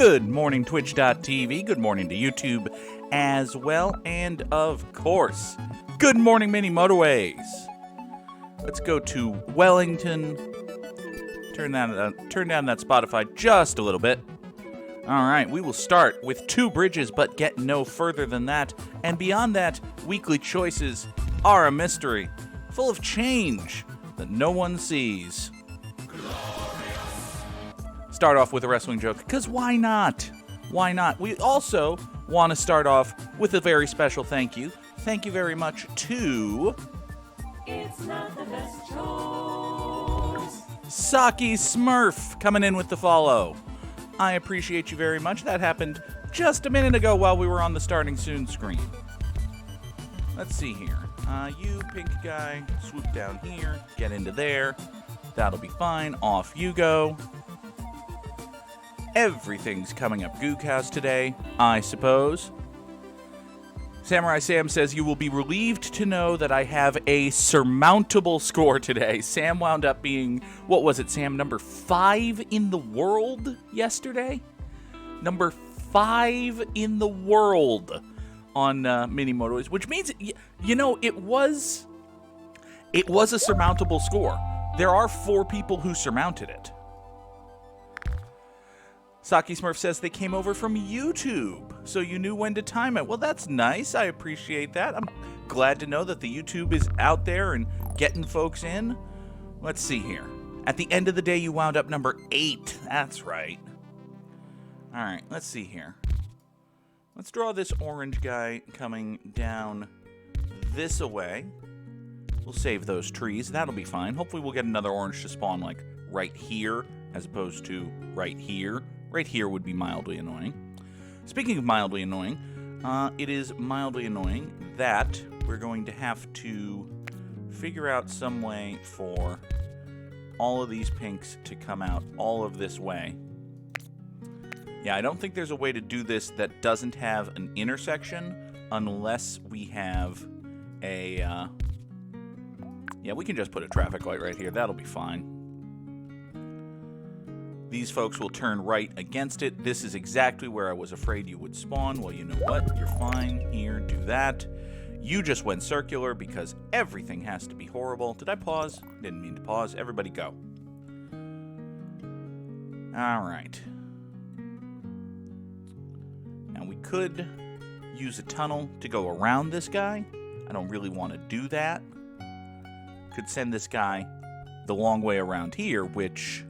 Good morning, Twitch.tv. Good morning to YouTube as well. And of course, good morning, Mini Motorways. Let's go to Wellington. Turn down that Spotify just a little bit. All right, we will start with two bridges, but get no further than that. And beyond that, weekly choices are a mystery, full of change that no one sees. Start off with a wrestling joke, because why not? Why not? We also want to start off with a very special thank you. Thank you very much to... It's not the best choice. Saki Smurf coming in with the follow. I appreciate you very much. That happened just a minute ago while we were on the starting soon screen. Let's see here. You, pink guy, swoop down here, get into there. That'll be fine. Off you go. Everything's coming up Goog House today, I suppose. Samurai Sam says, you will be relieved to know that I have a surmountable score today. Sam wound up being, what was it, Sam? Number 5 in the world yesterday? Number 5 in the world on Mini Motorways, which means, you know, it was a surmountable score. There are 4 people who surmounted it. Saki Smurf says they came over from YouTube, so you knew when to time it. Well, that's nice. I appreciate that. I'm glad to know that the YouTube is out there and getting folks in. Let's see here. At the end of the day, you wound up number 8. That's right. All right, let's see here. Let's draw this orange guy coming down this way. We'll save those trees. That'll be fine. Hopefully we'll get another orange to spawn, like, right here, as opposed to right here. Right here would be mildly annoying. Speaking of mildly annoying, it is mildly annoying that we're going to have to figure out some way for all of these pinks to come out all of this way. Yeah, I don't think there's a way to do this that doesn't have an intersection unless we have a... yeah, we can just put a traffic light right here. That'll be fine. These folks will turn right against it. This is exactly where I was afraid you would spawn. Well, you know what? You're fine. Here, do that. You just went circular because everything has to be horrible. Did I pause? Didn't mean to pause. Everybody go. All right. Now, we could use a tunnel to go around this guy. I don't really want to do that. Could send this guy the long way around here, which...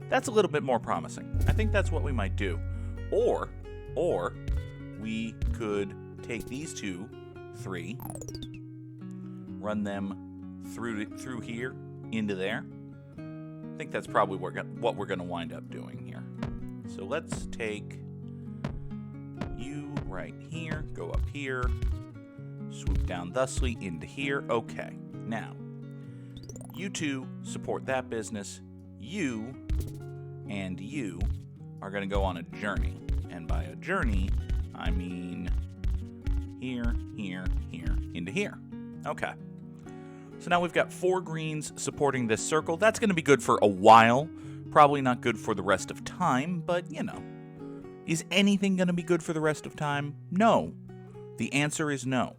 that's a little bit more promising. I think that's what we might do. Or we could take these 2, 3, run them through here, into there. I think that's probably what we're going to wind up doing here. So let's take you right here, go up here, swoop down thusly into here. Okay, now, you 2 support that business. You and you are going to go on a journey. And by a journey, I mean here, here, here, into here. Okay. So now we've got 4 greens supporting this circle. That's going to be good for a while. Probably not good for the rest of time, but, you know. Is anything going to be good for the rest of time? No. The answer is no.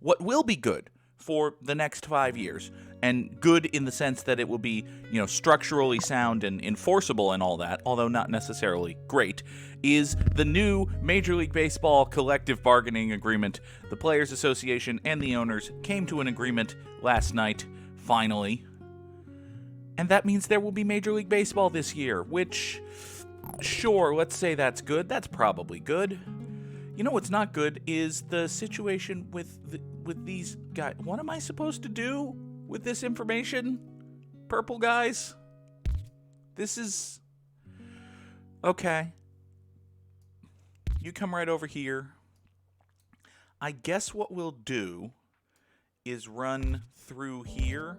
What will be good for the next 5 years, and good in the sense that it will be, you know, structurally sound and enforceable and all that, although not necessarily great, is the new Major League Baseball collective bargaining agreement. The Players Association and the owners came to an agreement last night, finally. And that means there will be Major League Baseball this year, which, sure, let's say that's good. That's probably good. You know what's not good is the situation with these guys. What am I supposed to do with this information? Purple guys? This is... okay. You come right over here. I guess what we'll do is run through here,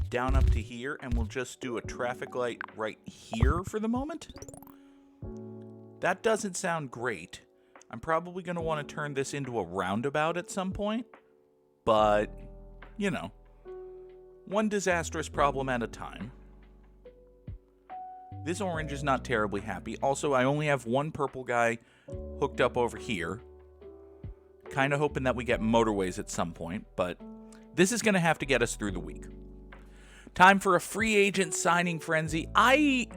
down up to here, and we'll just do a traffic light right here for the moment. That doesn't sound great. I'm probably going to want to turn this into a roundabout at some point, but, you know, one disastrous problem at a time. This orange is not terribly happy. Also, I only have one purple guy hooked up over here. Kind of hoping that we get motorways at some point, but this is going to have to get us through the week. Time for a free agent signing frenzy. I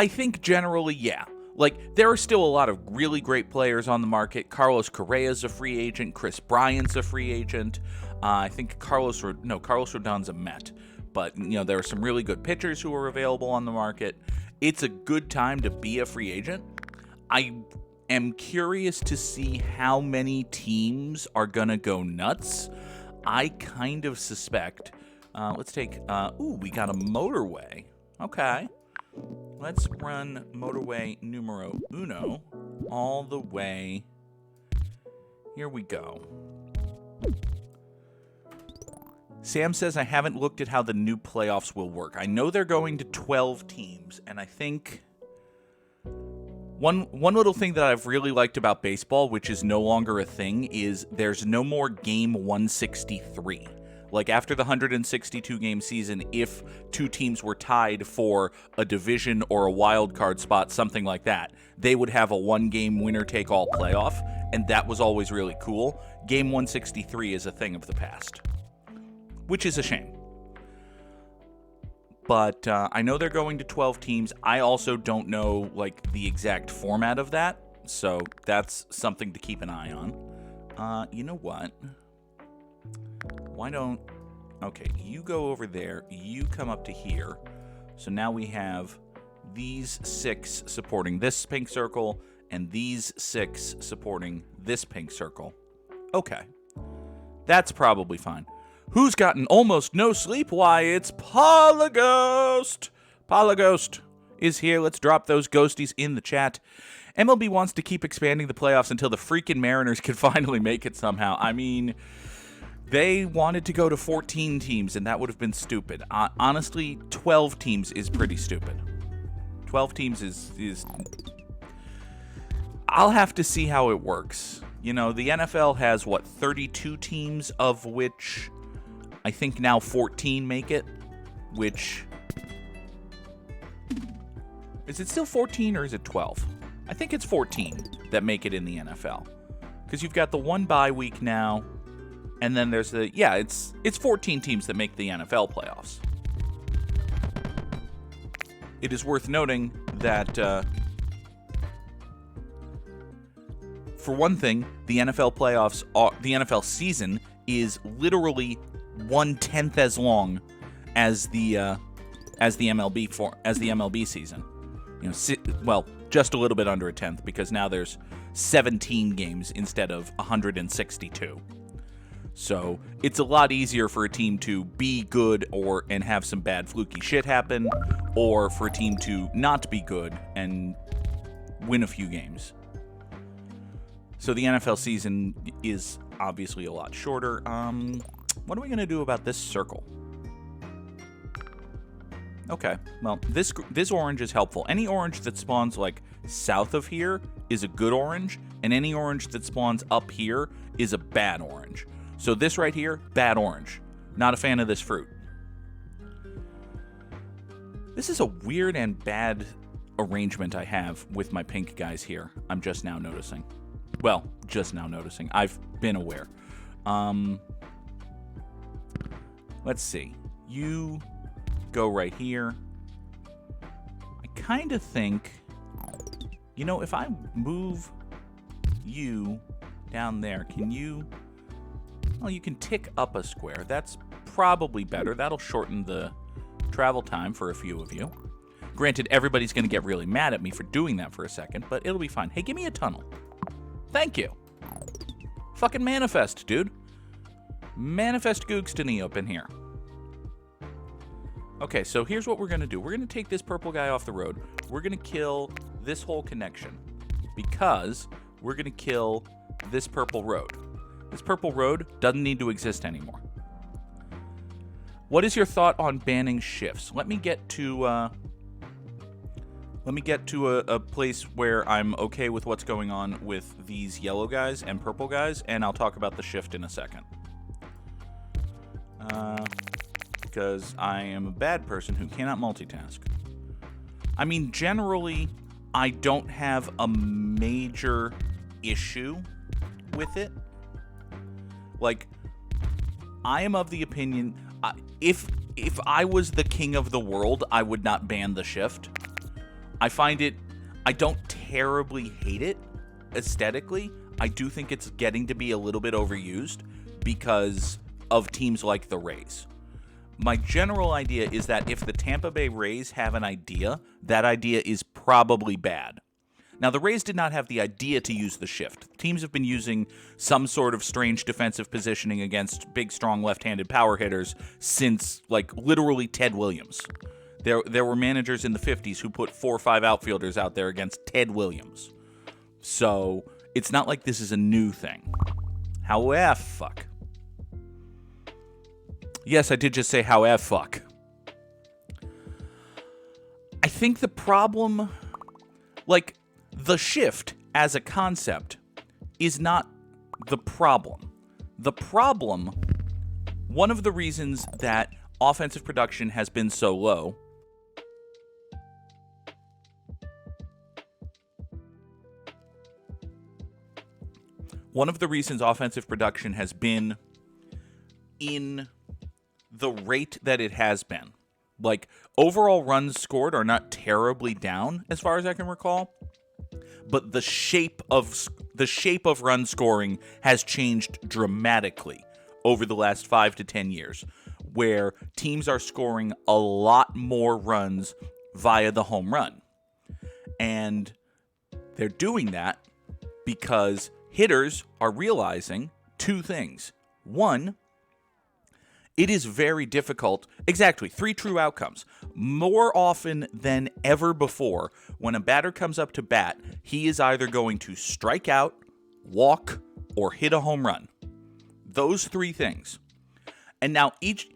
think generally, yeah. Like, there are still a lot of really great players on the market. Carlos Correa's a free agent. Chris Bryant's a free agent. I think Carlos Rodon's a Met. But, there are some really good pitchers who are available on the market. It's a good time to be a free agent. I am curious to see how many teams are going to go nuts. I kind of suspect... let's take... we got a motorway. Okay. Let's run motorway numero uno all the way. Here we go. Sam says, I haven't looked at how the new playoffs will work. I know they're going to 12 teams, and I think one little thing that I've really liked about baseball, which is no longer a thing, is there's no more game 163. Like, after the 162-game season, if two teams were tied for a division or a wild card spot, something like that, they would have a one-game winner-take-all playoff, and that was always really cool. Game 163 is a thing of the past, which is a shame. But I know they're going to 12 teams. I also don't know, the exact format of that, so that's something to keep an eye on. You know what? Why don't... Okay, you go over there. You come up to here. So now we have these 6 supporting this pink circle and these 6 supporting this pink circle. Okay. That's probably fine. Who's gotten almost no sleep? Why, it's Polyghost! Polyghost is here. Let's drop those ghosties in the chat. MLB wants to keep expanding the playoffs until the freaking Mariners can finally make it somehow. I mean... They wanted to go to 14 teams, and that would have been stupid. Honestly, 12 teams is pretty stupid. 12 teams is... I'll have to see how it works. The NFL has, 32 teams, of which I think now 14 make it, which... Is it still 14 or is it 12? I think it's 14 that make it in the NFL. Because you've got the one bye week now... And then there's it's 14 teams that make the NFL playoffs. It is worth noting that, for one thing, the NFL season is literally 1/10 as long as the MLB season. Just a little bit under a tenth, because now there's 17 games instead of 162. So it's a lot easier for a team to be good and have some bad fluky shit happen, or for a team to not be good and win a few games. So the NFL season is obviously a lot shorter. What are we going to do about this circle? Okay, well, this orange is helpful. Any orange that spawns, south of here is a good orange, and any orange that spawns up here is a bad orange. So this right here, bad orange. Not a fan of this fruit. This is a weird and bad arrangement I have with my pink guys here. I'm just now noticing. Well, just now noticing. I've been aware. Let's see. You go right here. I kind of think, if I move you down there, can you... Well, you can tick up a square. That's probably better. That'll shorten the travel time for a few of you. Granted, everybody's going to get really mad at me for doing that for a second, but it'll be fine. Hey, give me a tunnel. Thank you. Fucking manifest, dude. Manifest Googs to Neop in here. Okay, so here's what we're going to do. We're going to take this purple guy off the road. We're going to kill this whole connection because we're going to kill this purple road. This purple road doesn't need to exist anymore. What is your thought on banning shifts? Let me get to a place where I'm okay with what's going on with these yellow guys and purple guys, and I'll talk about the shift in a second. Because I am a bad person who cannot multitask. I mean, generally, I don't have a major issue with it. Like, I am of the opinion, if I was the king of the world, I would not ban the shift. I don't terribly hate it aesthetically. I do think it's getting to be a little bit overused because of teams like the Rays. My general idea is that if the Tampa Bay Rays have an idea, that idea is probably bad. Now, the Rays did not have the idea to use the shift. Teams have been using some sort of strange defensive positioning against big, strong left-handed power hitters since, like, literally Ted Williams. There were managers in the 50s who put 4 or 5 outfielders out there against Ted Williams. So, it's not like this is a new thing. However, fuck. Yes, I did just say however, fuck. I think the problem, like, the shift as a concept is not the problem. The problem, one of the reasons that offensive production has been so low, one of the reasons offensive production has been in the rate that it has been. Like, overall runs scored are not terribly down as far as I can recall, but the shape of run scoring has changed dramatically over the last 5 to 10 years, where teams are scoring a lot more runs via the home run. And they're doing that because hitters are realizing 2 things. One, it is very difficult. Exactly, 3 true outcomes. More often than ever before, when a batter comes up to bat, he is either going to strike out, walk, or hit a home run. Those 3 things. And now each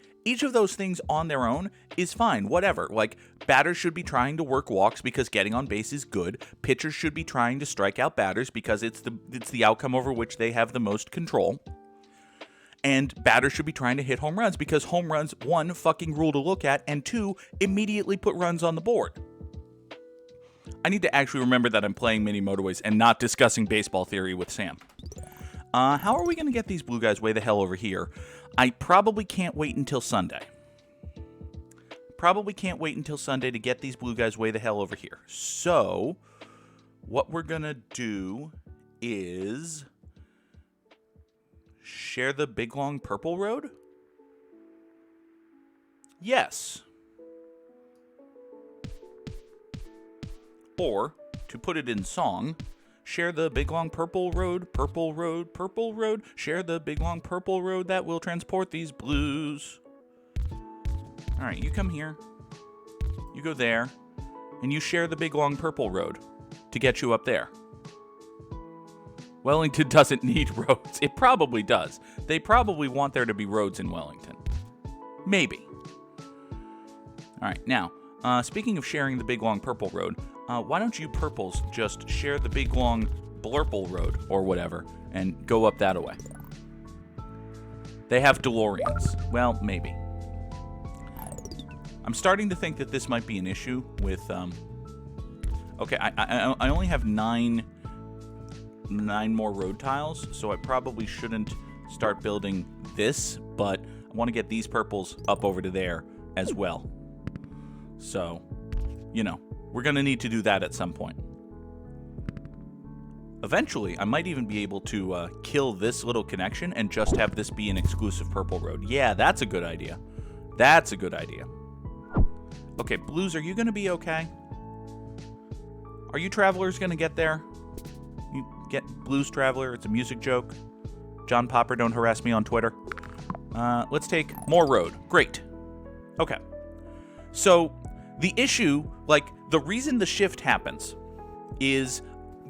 of those things on their own is fine, whatever. Like, batters should be trying to work walks because getting on base is good. Pitchers should be trying to strike out batters because it's the outcome over which they have the most control. And batters should be trying to hit home runs because home runs, 1, fucking rule to look at, and 2, immediately put runs on the board. I need to actually remember that I'm playing Mini Motorways and not discussing baseball theory with Sam. How are we going to get these blue guys way the hell over here? I probably can't wait until Sunday. Probably can't wait until Sunday to get these blue guys way the hell over here. So, what we're going to do is share the big long purple road? Yes. Or, to put it in song, share the big long purple road, purple road, purple road. Share the big long purple road that will transport these blues. Alright, you come here. You go there. And you share the big long purple road to get you up there. Wellington doesn't need roads. It probably does. They probably want there to be roads in Wellington. Maybe. Alright, now, speaking of sharing the big long purple road, why don't you purples just share the big long blurple road, or whatever, and go up that way? They have DeLoreans. Well, maybe. I'm starting to think that this might be an issue with, okay, I only have 9 more road tiles, so I probably shouldn't start building this, but I want to get these purples up over to there as well. So, you know, we're going to need to do that at some point. Eventually, I might even be able to kill this little connection and just have this be an exclusive purple road. Yeah, that's a good idea. That's a good idea. Okay, Blues, are you going to be okay? Are you Travelers going to get there? You get Blues Traveler, it's a music joke. John Popper, don't harass me on Twitter. Let's take more road. Great. Okay. So, the issue, like, the reason the shift happens is,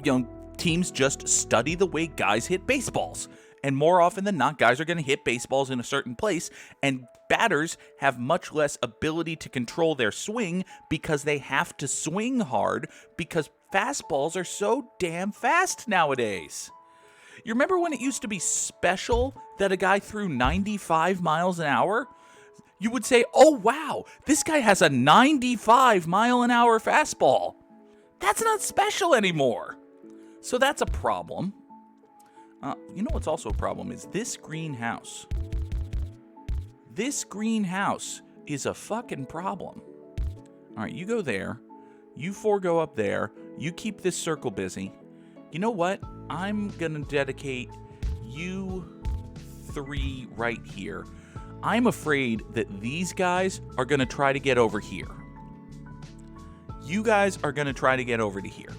you know, teams just study the way guys hit baseballs. And more often than not, guys are going to hit baseballs in a certain place, and batters have much less ability to control their swing because they have to swing hard because fastballs are so damn fast nowadays. You remember when it used to be special that a guy threw 95 miles an hour? you would say, oh, wow, this guy has a 95-mile-an-hour fastball. That's not special anymore. So that's a problem. You know what's also a problem is this greenhouse. This greenhouse is a fucking problem. All right, you go there. You four go up there. You keep this circle busy. You know what? I'm going to dedicate you three right here. I'm afraid that these guys are going to try to get over here. You guys are going to try to get over to here.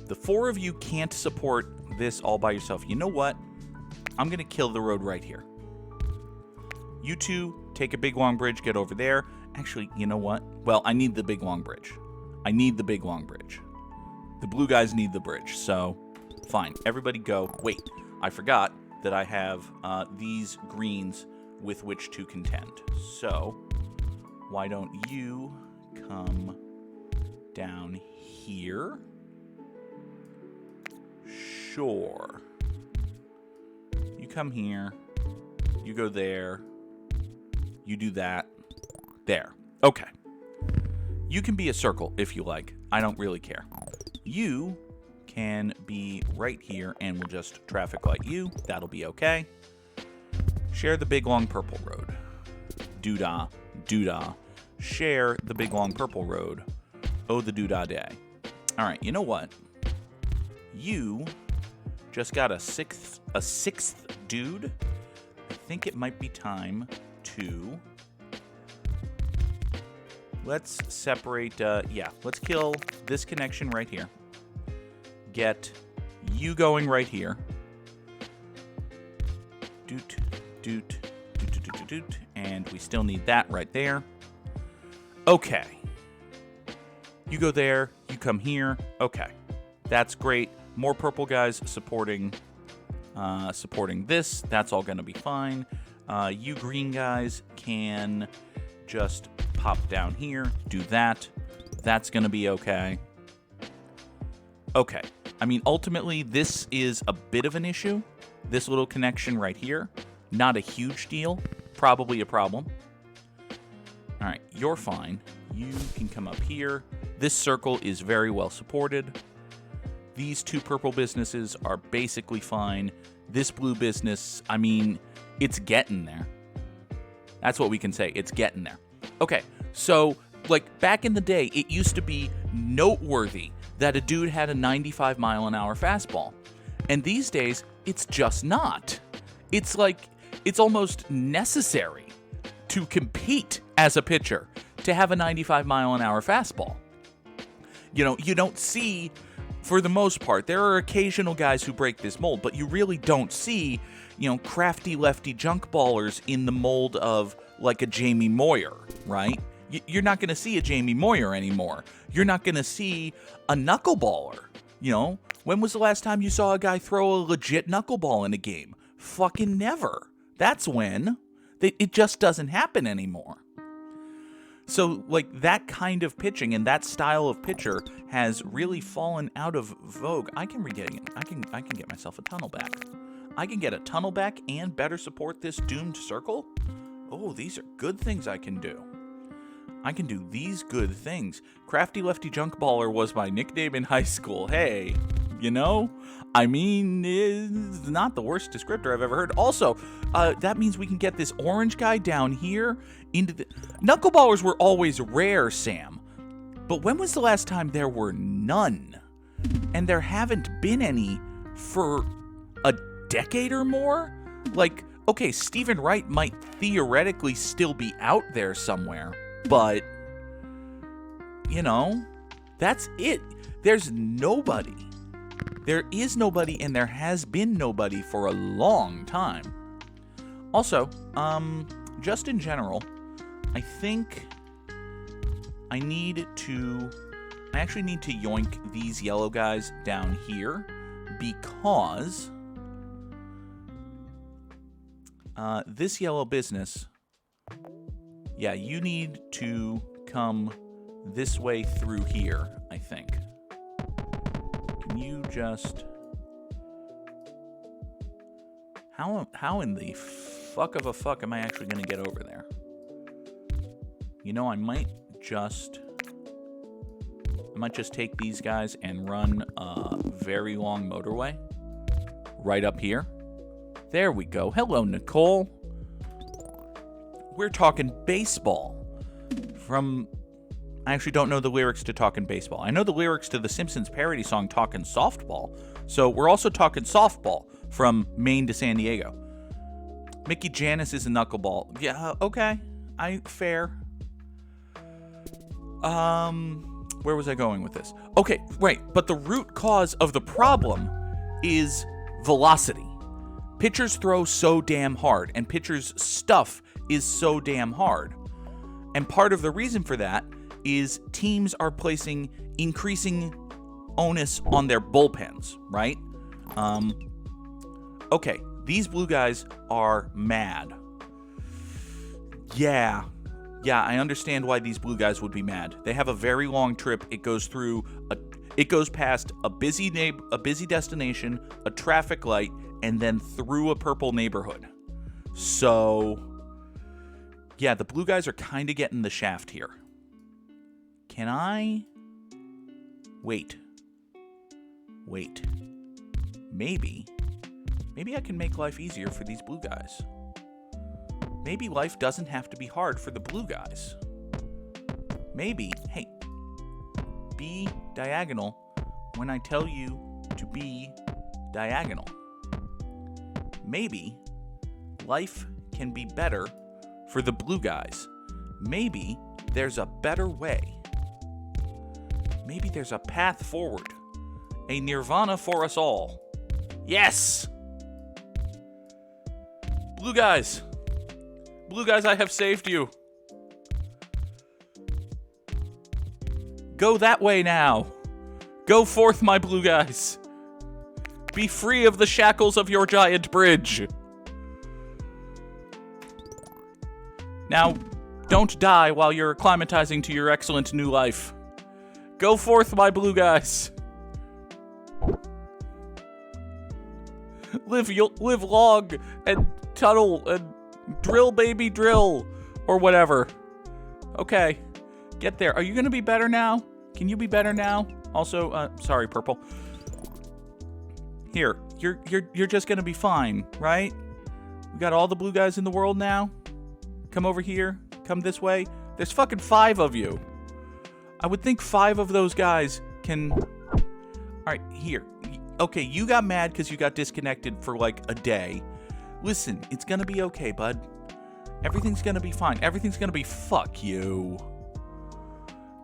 The four of you can't support this all by yourself. You know what? I'm going to kill the road right here. You two take a big long bridge, get over there. Actually, you know what? Well, I need the big long bridge. I need the big long bridge. The blue guys need the bridge, so fine. Everybody go. Wait, I forgot that I have these greens with which to contend. So why don't you come down here? Sure. You come here. You go there. You do that. There. Okay. You can be a circle if you like. I don't really care. You can be right here and we'll just traffic light you. That'll be okay. Share the big long purple road. Doodah, doodah. Share the big long purple road. Oh, the doodah day. All right, you know what? You just got a sixth dude. I think it might be time to... Let's separate, let's kill this connection right here. Get you going right here. Doot, doot, doot, doot, doot, doot, and we still need that right there. Okay. You go there, you come here. Okay. That's great. More purple guys supporting this. That's all going to be fine. You green guys can just pop down here, do that. That's going to be okay. Okay. I mean, ultimately, this is a bit of an issue. This little connection right here. Not a huge deal. Probably a problem. All right. You're fine. You can come up here. This circle is very well supported. These two purple businesses are basically fine. This blue business, I mean, it's getting there. That's what we can say. It's getting there. Okay, so, like, back in the day, it used to be noteworthy that a dude had a 95-mile-an-hour fastball. And these days, it's just not. It's like, it's almost necessary to compete as a pitcher to have a 95-mile-an-hour fastball. You know, you don't see, for the most part, there are occasional guys who break this mold, but you really don't see, you know, crafty lefty junk ballers in the mold of, like, a Jamie Moyer, right? You're not going to see a Jamie Moyer anymore. You're not going to see a knuckleballer. You know, when was the last time you saw a guy throw a legit knuckleball in a game? Fucking never. That's when. It just doesn't happen anymore. So, like, that kind of pitching and that style of pitcher has really fallen out of vogue. I can get myself a tunnel back. I can get a tunnel back and better support this doomed circle. Oh, these are good things I can do. I can do these good things. Crafty Lefty Junk Baller was my nickname in high school. Hey, you know? I mean, it's not the worst descriptor I've ever heard. Also, that means we can get this orange guy down here into the... Knuckleballers were always rare, Sam. But when was the last time there were none? And there haven't been any for a decade or more? Like, okay, Stephen Wright might theoretically still be out there somewhere, but, you know, that's it. There's nobody. There is nobody, and there has been nobody for a long time. Also, just in general, I think I actually need to yoink these yellow guys down here because this yellow business, yeah, you need to come this way through here, I think. Can you just... How in the fuck of a fuck am I actually going to get over there? You know, I might just take these guys and run a very long motorway right up here. There we go. Hello, Nicole. We're talking baseball. I actually don't know the lyrics to Talkin' Baseball. I know the lyrics to the Simpsons parody song Talkin' Softball. So we're also talking softball from Maine to San Diego. Mickey Janis is a knuckleball. Yeah, okay. Fair. Where was I going with this? Okay, right. But the root cause of the problem is velocity. Pitchers throw so damn hard, and pitchers' stuff is so damn hard. And part of the reason for that is teams are placing increasing onus on their bullpens, right? Okay, these blue guys are mad. Yeah, I understand why these blue guys would be mad. They have a very long trip. It goes past a busy destination, a traffic light, and then through a purple neighborhood. So, yeah, the blue guys are kind of getting the shaft here. Can I? Wait. Maybe I can make life easier for these blue guys. Maybe life doesn't have to be hard for the blue guys. Maybe, hey, be diagonal when I tell you to be diagonal. Maybe life can be better for the blue guys. Maybe there's a better way. Maybe there's a path forward. A nirvana for us all. Yes! Blue guys, I have saved you. Go that way now. Go forth, my blue guys. Be free of the shackles of your giant bridge. Now, don't die while you're acclimatizing to your excellent new life. Go forth, my blue guys. Live long and tunnel and drill, baby, drill, or whatever. Okay, get there. Are you gonna be better now? Can you be better now? Also, sorry, purple. Here, you're just gonna be fine, right? We got all the blue guys in the world now. Come over here. Come this way. There's fucking 5 of you. I would think 5 of those guys can... Alright, here. Okay, you got mad because you got disconnected for like a day. Listen, it's gonna be okay, bud. Everything's gonna be fine. Everything's gonna be... Fuck you.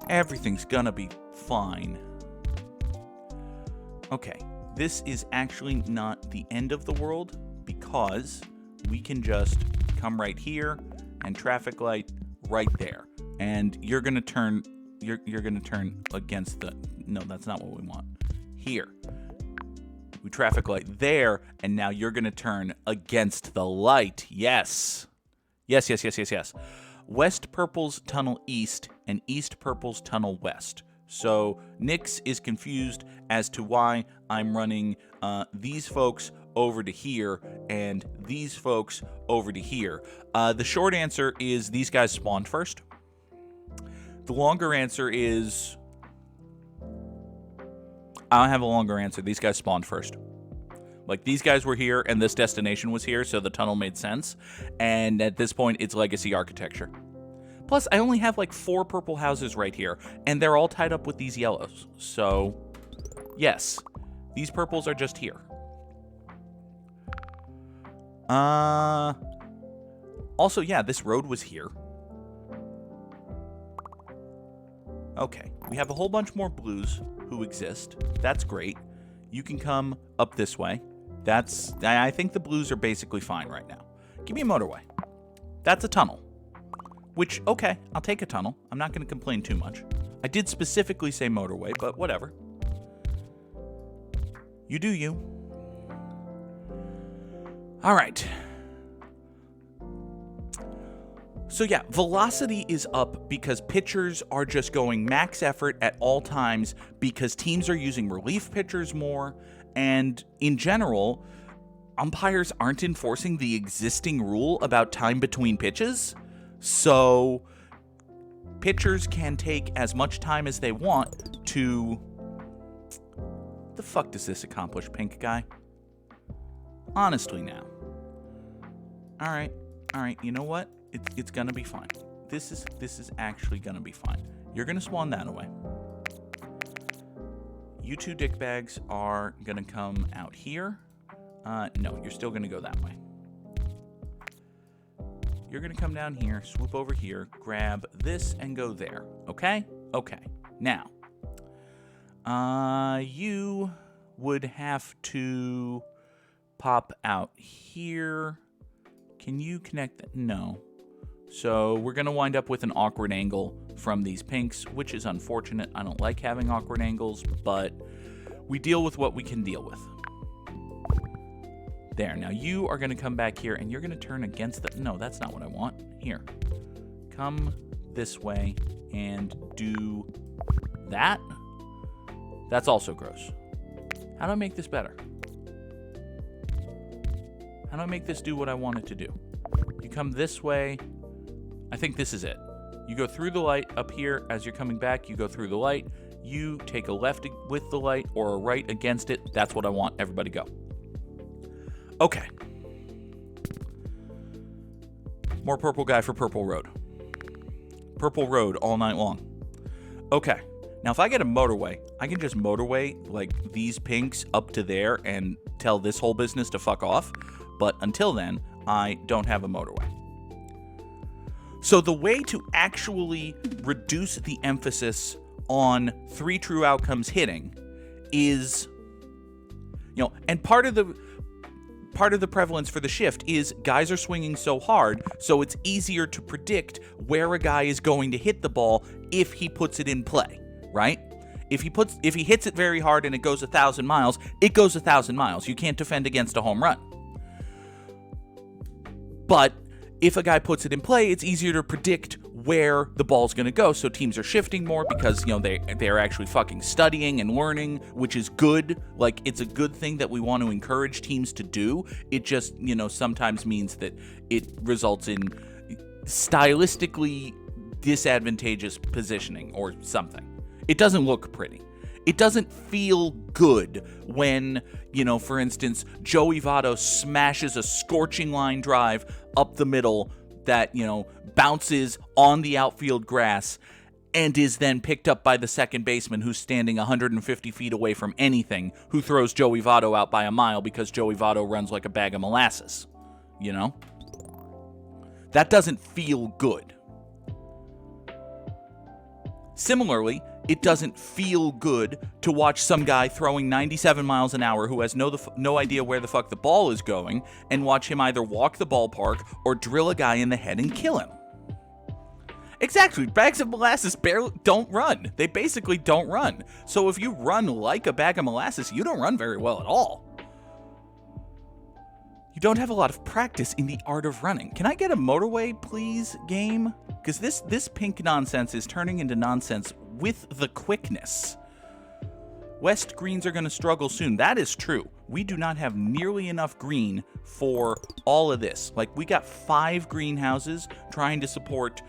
Everything's gonna be fine. Okay, this is actually not the end of the world because we can just come right here and traffic light right there. And you're gonna turn... You're gonna turn against the... No, that's not what we want. Here. We traffic light there, and now you're gonna turn against the light. Yes. Yes. West Purple's tunnel east, and East Purple's tunnel west. So Nix is confused as to why I'm running these folks over to here and these folks over to here. The short answer is these guys spawned first. The longer answer is... I don't have a longer answer. These guys spawned first. Like, these guys were here, and this destination was here, so the tunnel made sense. And at this point, it's legacy architecture. Plus, I only have, like, 4 purple houses right here, and they're all tied up with these yellows. So, yes, these purples are just here. Also, yeah, this road was here. Okay, we have a whole bunch more blues who exist. That's great. You can come up this way. I think the blues are basically fine right now. Give me a motorway. That's a tunnel. Which, okay, I'll take a tunnel. I'm not going to complain too much. I did specifically say motorway, but whatever. You do you. All right. So yeah, velocity is up because pitchers are just going max effort at all times because teams are using relief pitchers more. And in general, umpires aren't enforcing the existing rule about time between pitches. So pitchers can take as much time as they want to... The fuck does this accomplish, pink guy? Honestly now. Alright, you know what? It's gonna be fine. This is actually gonna be fine. You're gonna swan that away. You two dickbags are gonna come out here. No, you're still gonna go that way. You're gonna come down here, swoop over here, grab this, and go there. Okay? Okay. Now, you would have to pop out here. Can you connect that? No. So we're gonna wind up with an awkward angle from these pinks, which is unfortunate. I don't like having awkward angles, but we deal with what we can deal with. There, now you are gonna come back here and you're gonna turn against the... No, that's not what I want. Here. Come this way and do that. That's also gross. How do I make this better? How do I make this do what I want it to do? You come this way. I think this is it. You go through the light up here. As you're coming back, you go through the light. You take a left with the light or a right against it. That's what I want. Everybody go. Okay. More purple guy for Purple Road. Purple Road all night long. Okay. Now, if I get a motorway, I can just motorway like these pinks up to there and tell this whole business to fuck off. But until then, I don't have a motorway. So the way to actually reduce the emphasis on 3 true outcomes hitting is, and part of the prevalence for the shift is guys are swinging so hard, so it's easier to predict where a guy is going to hit the ball if he puts it in play, right? If he hits it very hard and it goes 1,000 miles, it goes 1,000 miles. You can't defend against a home run. But if a guy puts it in play, it's easier to predict where the ball's going to go. So teams are shifting more because, they're actually fucking studying and learning, which is good. Like, it's a good thing that we want to encourage teams to do. It just, sometimes means that it results in stylistically disadvantageous positioning or something. It doesn't look pretty. It doesn't feel good when, for instance, Joey Votto smashes a scorching line drive up the middle that, bounces on the outfield grass and is then picked up by the second baseman who's standing 150 feet away from anything, who throws Joey Votto out by a mile because Joey Votto runs like a bag of molasses. That doesn't feel good. Similarly, it doesn't feel good to watch some guy throwing 97 miles an hour who has no idea where the fuck the ball is going, and watch him either walk the ballpark or drill a guy in the head and kill him. Exactly. Bags of molasses don't run. They basically don't run. So if you run like a bag of molasses, you don't run very well at all. You don't have a lot of practice in the art of running. Can I get a motorway, please, game? Because this pink nonsense is turning into nonsense with the quickness. West greens are going to struggle soon. That is true. We do not have nearly enough green for all of this. Like, we got 5 greenhouses trying to support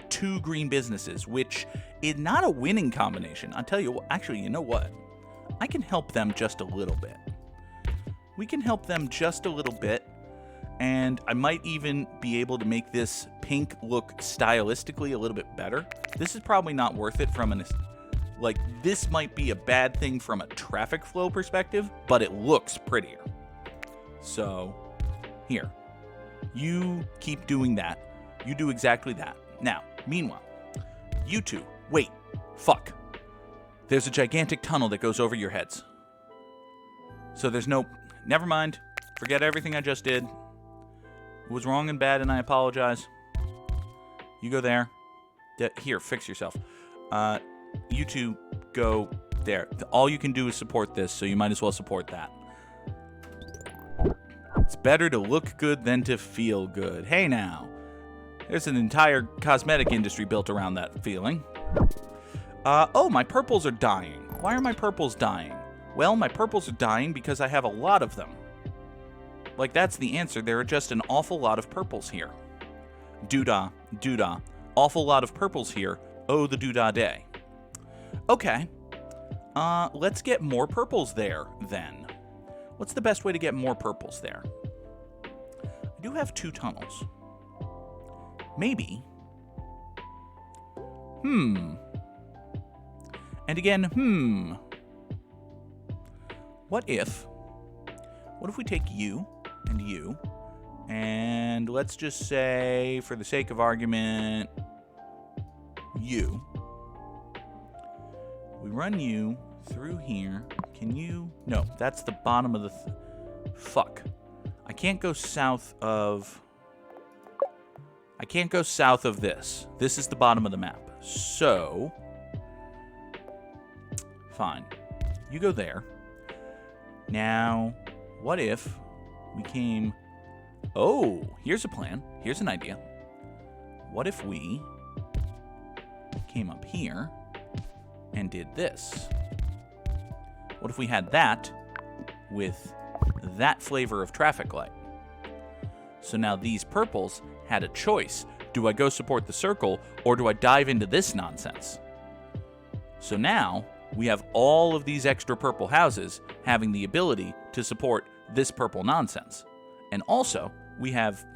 2 green businesses, which is not a winning combination. I'll tell you, actually, you know what? I can help them just a little bit. We can help them just a little bit, and I might even be able to make this pink look stylistically a little bit better. This is probably not worth it from this might be a bad thing from a traffic flow perspective, but it looks prettier. So, here. You keep doing that. You do exactly that. Now, meanwhile, you two, wait, fuck. There's a gigantic tunnel that goes over your heads. So there's no... Never mind. Forget everything I just did. It was wrong and bad, and I apologize. You go there. Here, fix yourself. You two go there. All you can do is support this, so you might as well support that. It's better to look good than to feel good. Hey now. There's an entire cosmetic industry built around that feeling. Oh, my purples are dying. Why are my purples dying? Well, my purples are dying because I have a lot of them. Like, that's the answer. There are just an awful lot of purples here. Doodah, doodah. Awful lot of purples here. Oh, the doodah day. Okay. Let's get more purples there, then. What's the best way to get more purples there? I do have 2 tunnels. Maybe. And again, What if we take you, and let's just say, for the sake of argument, you. We run you through here. Can you? No, that's the bottom of the... Fuck. I can't go south of... I can't go south of this. This is the bottom of the map. So... Fine. You go there. Now, what if we came... Oh, here's a plan. Here's an idea. What if we came up here and did this? What if we had that with that flavor of traffic light? So now these purples had a choice. Do I go support the circle, or do I dive into this nonsense? So now we have all of these extra purple houses having the ability to support this purple nonsense. And also, we have,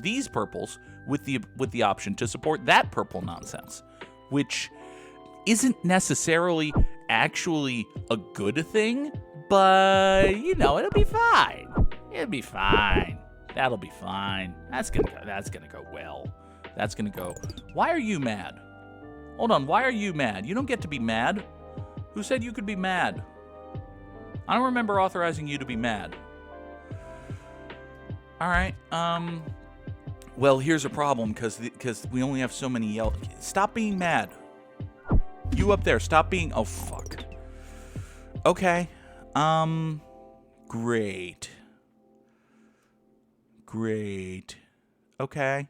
these purples with the option to support that purple nonsense, which isn't necessarily actually a good thing, but, it'll be fine. It'll be fine. That'll be fine. That's gonna go well. That's gonna go. Why are you mad? Hold on, why are you mad? You don't get to be mad. Who said you could be mad? I don't remember authorizing you to be mad. All right. Well, here's a problem because we only have so many yellow. Stop being mad. You up there, stop being. Oh fuck. Okay. Great. Okay.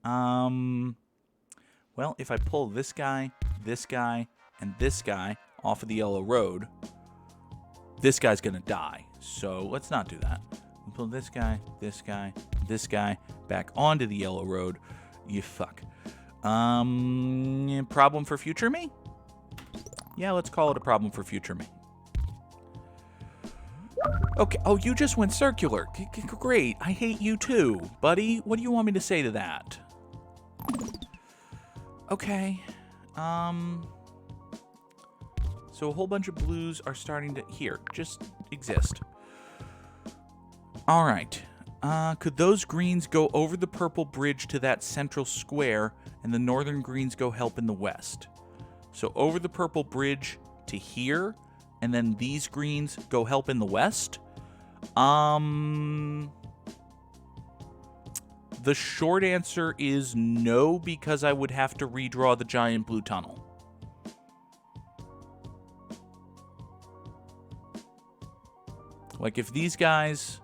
Well, if I pull this guy, and this guy off of the yellow road, this guy's gonna die. So let's not do that. We'll pull this guy back onto the yellow road. You fuck. Problem for future me? Yeah, let's call it a problem for future me. Okay. Oh, you just went circular. Great. I hate you too, buddy. What do you want me to say to that? Okay. So a whole bunch of blues are starting to... Here, just exist. All right. Could those greens go over the purple bridge to that central square, and the northern greens go help in the west? So over the purple bridge to here, and then these greens go help in the west? The short answer is no, because I would have to redraw the giant blue tunnel. Like, if these guys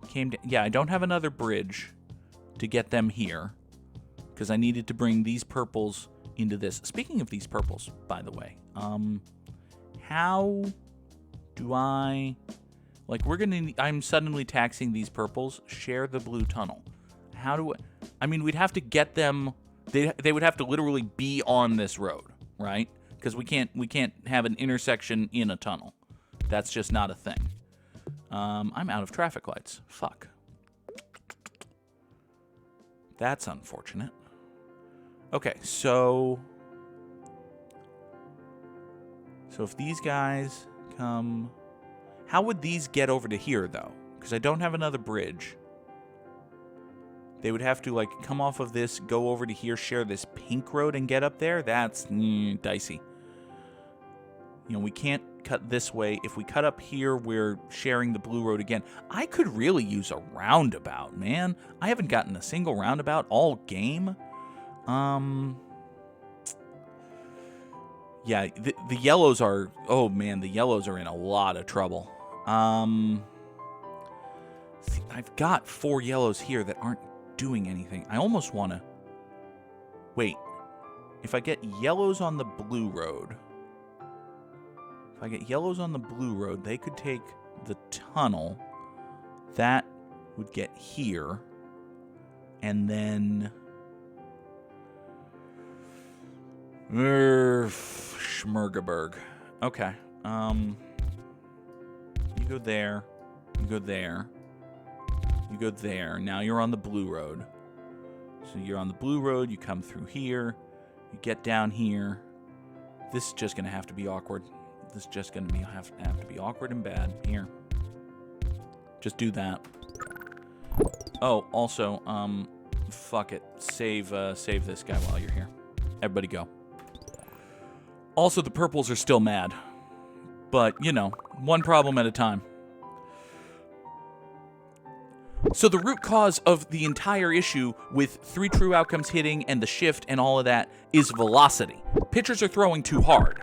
came to... Yeah, I don't have another bridge to get them here, because I needed to bring these purples into this. Speaking of these purples, by the way, how do I... Like, I'm suddenly taxing these purples. Share the blue tunnel. How do I mean, we'd have to get them... They would have to literally be on this road, right? Because we can't have an intersection in a tunnel. That's just not a thing. I'm out of traffic lights. Fuck. That's unfortunate. Okay, so if these guys come... How would these get over to here, though? Because I don't have another bridge. They would have to, like, come off of this, go over to here, share this pink road, and get up there? That's dicey. We can't cut this way. If we cut up here, we're sharing the blue road again. I could really use a roundabout, man. I haven't gotten a single roundabout all game. Yeah, the yellows are... Oh, man, the yellows are in a lot of trouble. See, I've got 4 yellows here that aren't doing anything. I almost want to... Wait. If I get yellows on the blue road... If I get yellows on the blue road, they could take the tunnel. That would get here. And then... Schmergeberg. Okay. You go there. You go there. You go there. Now you're on the blue road. So you're on the blue road. You come through here. You get down here. This is just going to have to be awkward. This is just going to have to be awkward and bad. Here. Just do that. Oh, also, fuck it. Save this guy while you're here. Everybody go. Also, the purples are still mad. But, you know, one problem at a time. So the root cause of the entire issue with 3 true outcomes hitting and the shift and all of that is velocity. Pitchers are throwing too hard.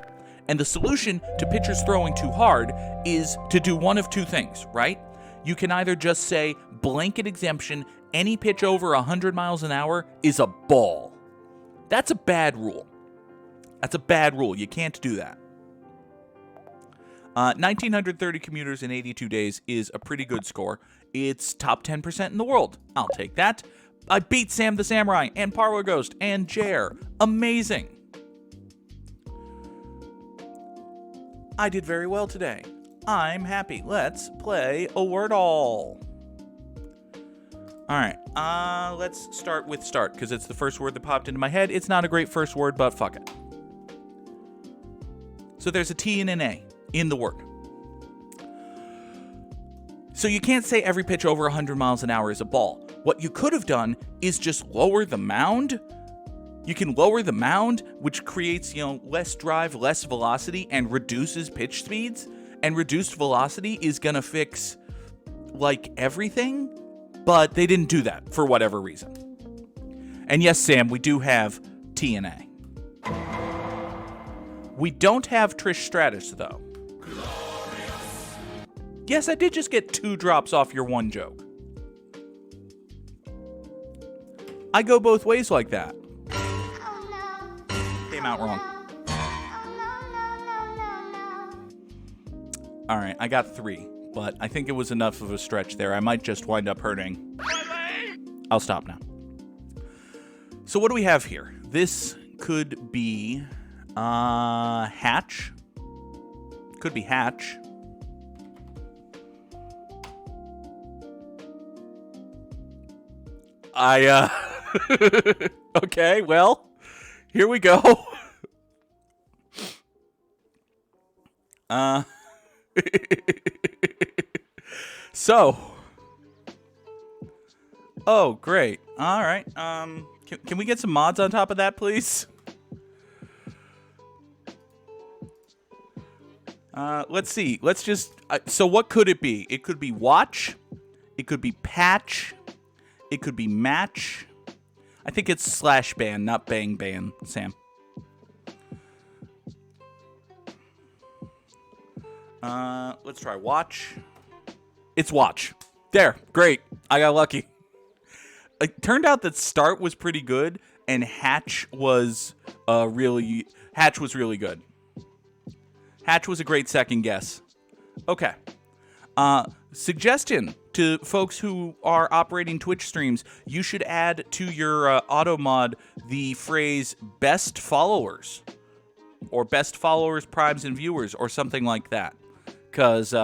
And the solution to pitchers throwing too hard is to do one of 2 things, right? You can either just say, blanket exemption, any pitch over 100 miles an hour is a ball. That's a bad rule. That's a bad rule. You can't do that. 1,930 commuters in 82 days is a pretty good score. It's top 10% in the world. I'll take that. I beat Sam the Samurai and Parlor Ghost and Jer. Amazing. I did very well today. I'm happy. Let's play a Wordle. Alright, let's start with start, because it's the first word that popped into my head. It's not a great first word, but fuck it. So there's a T and an A in the word. So you can't say every pitch over 100 miles an hour is a ball. What you could have done is just lower the mound. You can lower the mound, which creates, less drive, less velocity, and reduces pitch speeds. And reduced velocity is going to fix, everything. But they didn't do that for whatever reason. And yes, Sam, we do have T and A. We don't have Trish Stratus, though. Yes, I did just get 2 drops off your one joke. I go both ways like that. Oh, no. Came out wrong. No. All right, I got 3, but I think it was enough of a stretch there. I might just wind up hurting. I'll stop now. So what do we have here? This could be Hatch. Could be Hatch. Okay, well, here we go. So. Oh, great. All right. Can we get some mods on top of that, please? Let's see. Let's just... so what could it be? It could be watch. It could be patch. It could be match. I think it's /ban, not bang ban, Sam. Let's try watch. It's watch. There. Great. I got lucky. It turned out that start was pretty good, and hatch was really good. Hatch was a great second guess. Okay. Suggestion to folks who are operating Twitch streams, you should add to your auto mod the phrase best followers or best followers, primes, and viewers or something like that. Because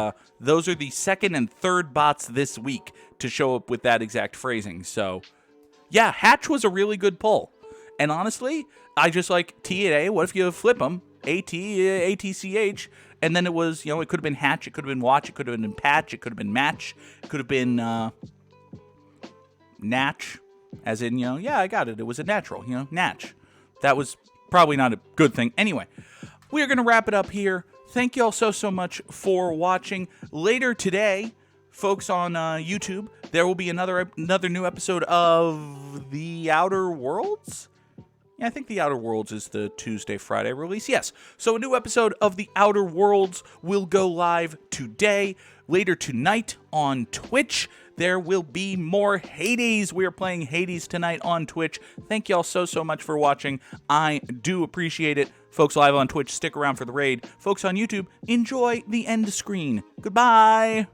those are the second and third bots this week to show up with that exact phrasing. So, yeah, Hatch was a really good pull. And honestly, I just like T and A. What if you flip them? ATCH. And then it was, it could have been Hatch. It could have been watch. It could have been patch. It could have been match. It could have been natch. As in, yeah, I got it. It was a natural, natch. That was probably not a good thing. Anyway, we are going to wrap it up here. Thank you all so much for watching. Later today, folks on YouTube, there will be another new episode of The Outer Worlds. Yeah, I think The Outer Worlds is the Tuesday, Friday release. Yes. So a new episode of The Outer Worlds will go live today. Later tonight on Twitch, there will be more Hades. We are playing Hades tonight on Twitch. Thank you all so much for watching. I do appreciate it. Folks live on Twitch, stick around for the raid. Folks on YouTube, enjoy the end screen. Goodbye.